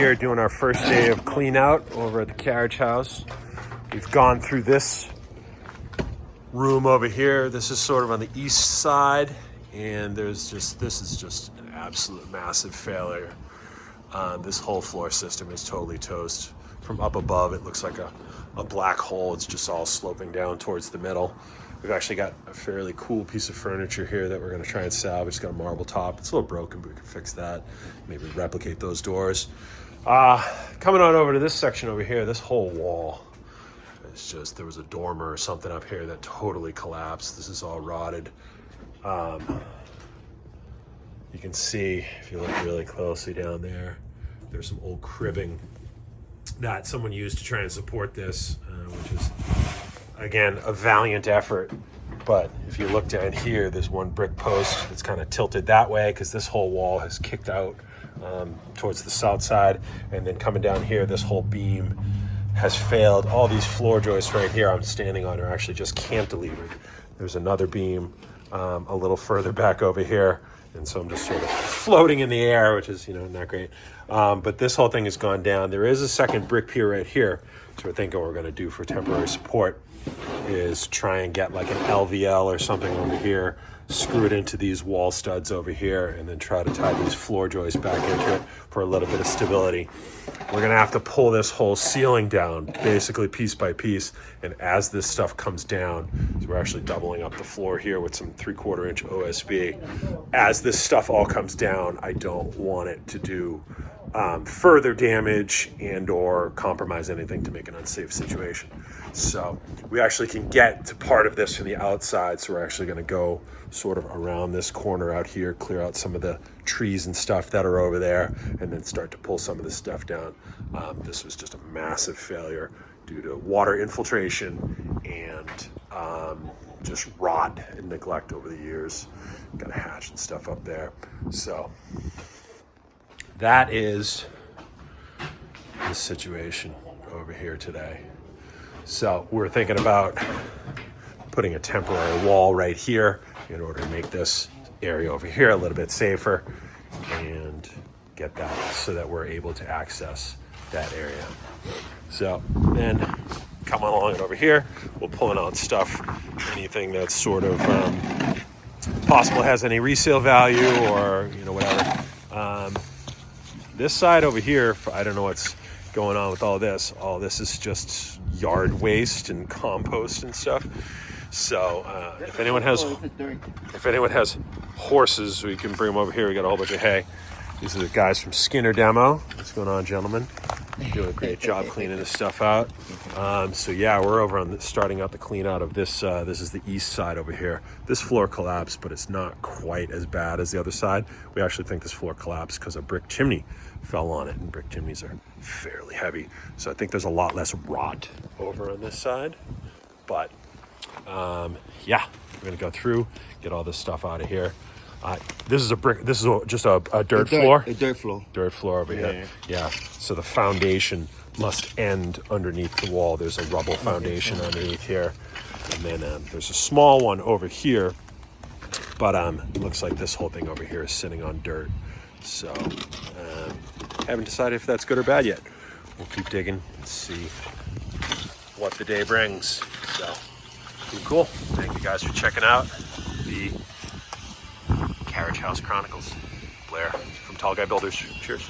here doing our first day of clean out over at the carriage house. We've gone through this room over here. This is sort of on the east side, and this is just an absolute massive failure. This whole floor system is totally toast. From up above, it looks like a black hole. It's just all sloping down towards the middle. We've actually got a fairly cool piece of furniture here that we're going to try and salvage. It's got a marble top. It's a little broken, but we can fix that. Maybe replicate those doors. Coming on over to this section over here, this whole wall. It's just, there was a dormer or something up here that totally collapsed. This is all rotted. You can see, if you look really closely down there, there's some old cribbing that someone used to try and support this, which is, again, a valiant effort. But if you look down here, there's one brick post that's kind of tilted that way because this whole wall has kicked out towards the south side. And then coming down here, this whole beam has failed. All these floor joists right here I'm standing on are actually just cantilevered. There's another beam a little further back over here. And so I'm just sort of floating in the air, which is, not great. But this whole thing has gone down. There is a second brick pier right here. So we're thinking what we're going to do for temporary support is try and get like an LVL or something over here, screw it into these wall studs over here, and then try to tie these floor joists back into it for a little bit of stability. We're going to have to pull this whole ceiling down, basically piece by piece. And as this stuff comes down, so we're actually doubling up the floor here with some 3/4 inch OSB. As this stuff all comes down, I don't want it to do further damage and or compromise anything to make an unsafe situation. So we actually can get to part of this from the outside. So we're actually going to go sort of around this corner out here, clear out some of the trees and stuff that are over there, and then start to pull some of this stuff down. This was just a massive failure due to water infiltration and just rot and neglect over the years. Got a hatch and stuff up there. So that is the situation over here today. So we're thinking about putting a temporary wall right here in order to make this area over here a little bit safer and get that so that we're able to access that area. So then come along over here, we'll pull out stuff, anything that's sort of possible has any resale value or whatever. This side over here, I don't know what's going on with all this. All this is just yard waste and compost and stuff. So if anyone has horses, we can bring them over here. We got a whole bunch of hay. These are the guys from Skinner Demo. What's going on, gentlemen? Doing a great job cleaning this stuff out. So yeah, we're over on starting out the clean out of this. This is the east side over here. This floor collapsed, but it's not quite as bad as the other side. We actually think this floor collapsed because a brick chimney fell on it, and brick chimneys are fairly heavy. So I think there's a lot less rot over on this side. But yeah, we're gonna go through, get all this stuff out of here. This is a brick. This is just a dirt floor. A dirt floor. Dirt floor over here. Yeah. So the foundation must end underneath the wall. There's a rubble foundation underneath here, and then there's a small one over here. But it looks like this whole thing over here is sitting on dirt. So haven't decided if that's good or bad yet. We'll keep digging and see what the day brings. So cool. Thank you guys for checking out the Carriage House Chronicles. Blair from Tall Guy Builders. Cheers.